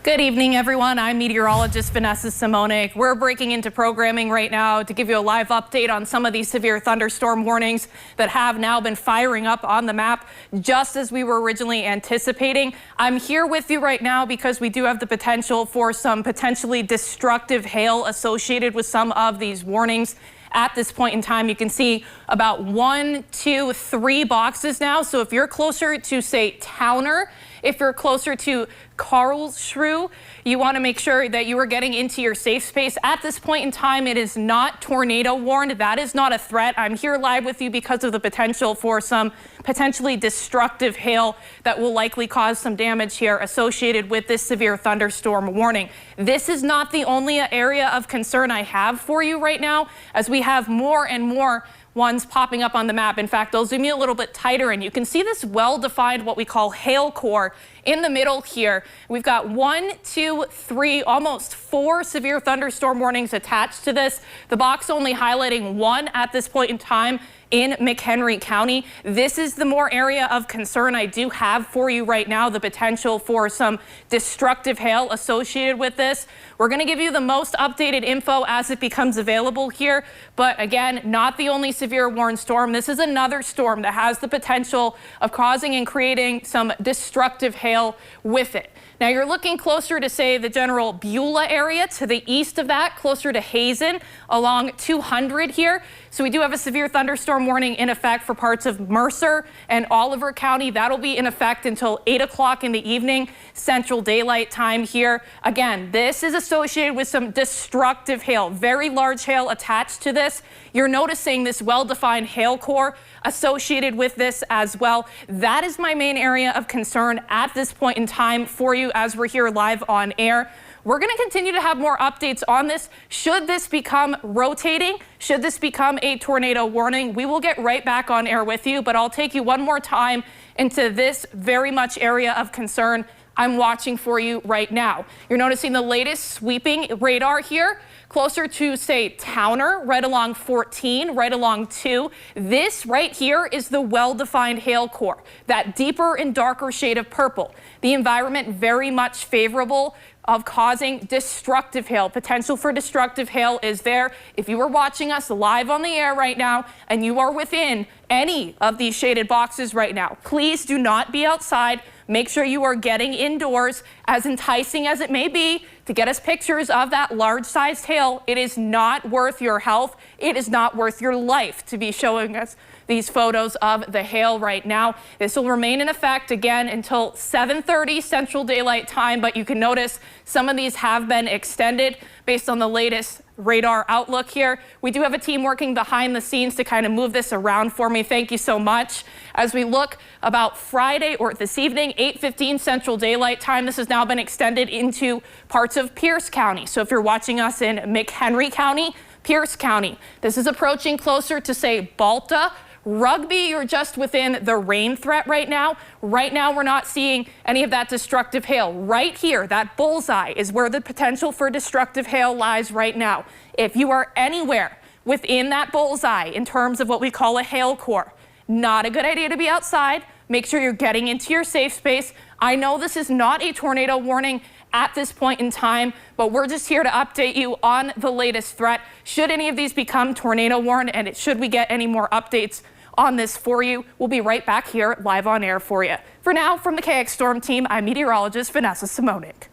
Good evening, everyone. I'm meteorologist Vanessa Simonik. We're breaking into programming right now to give you a live update on some of these severe thunderstorm warnings that have now been firing up on the map, just as we were originally anticipating. I'm here with you right now because we do have the potential for some potentially destructive hail associated with some of these warnings. At this point in time, you can see about 1, 2, 3 boxes now. So if you're closer to, say, Towner, if you're closer to Karlsruhe, you want to make sure that you are getting into your safe space. At this point in time, it is not tornado warned. That is not a threat. I'm here live with you because of the potential for some potentially destructive hail that will likely cause some damage here associated with this severe thunderstorm warning. This is not the only area of concern I have for you right now, as we have more and more ones popping up on the map. In fact, I'll zoom you a little bit tighter and you can see this well-defined what we call hail core in the middle here. We've got 1, 2, 3, almost 4 severe thunderstorm warnings attached to this. The box only highlighting 1 at this point in time in McHenry County. This is the more area of concern I do have for you right now, the potential for some destructive hail associated with this. We're going to give you the most updated info as it becomes available here, but again, not the only severe warned storm. This is another storm that has the potential of causing and creating some destructive hail with it. Now you're looking closer to, say, the general Beulah area, to the east of that, closer to Hazen along 200 here. So we do have a severe thunderstorm warning in effect for parts of Mercer and Oliver County. That'll be in effect until 8 o'clock in the evening, Central Daylight Time here. Again, this is associated with some destructive hail, very large hail attached to this. You're noticing this well-defined hail core associated with this as well. That is my main area of concern at this point in time for you as we're here live on air. We're going to continue to have more updates on this. Should this become rotating, should this become a tornado warning, we will get right back on air with you, but I'll take you one more time into this very much area of concern I'm watching for you right now. You're noticing the latest sweeping radar here, closer to, say, Towner, right along 14, right along 2. This right here is the well-defined hail core, that deeper and darker shade of purple. The environment very much favorable of causing destructive hail. Potential for destructive hail is there. If you are watching us live on the air right now and you are within any of these shaded boxes right now, please do not be outside. Make sure you are getting indoors. As enticing as it may be to get us pictures of that large-sized hail, it is not worth your health. It is not worth your life to be showing us these photos of the hail right now. This will remain in effect again until 7:30 Central Daylight Time, but you can notice some of these have been extended based on the latest radar outlook here. We do have a team working behind the scenes to kind of move this around for me. Thank you so much. As we look about Friday or this evening, 8:15 Central Daylight Time, this has now been extended into parts of Pierce County. So if you're watching us in McHenry County, Pierce County, this is approaching closer to, say, Balta. Rugby, you're just within the rain threat right now. Right now, we're not seeing any of that destructive hail. Right here, that bullseye is where the potential for destructive hail lies right now. If you are anywhere within that bullseye in terms of what we call a hail core, not a good idea to be outside. Make sure you're getting into your safe space. I know this is not a tornado warning at this point in time, but we're just here to update you on the latest threat. Should any of these become tornado warned, and should we get any more updates on this for you, we'll be right back here live on air for you. For now, from the KX Storm team, I'm meteorologist Vanessa Simonik.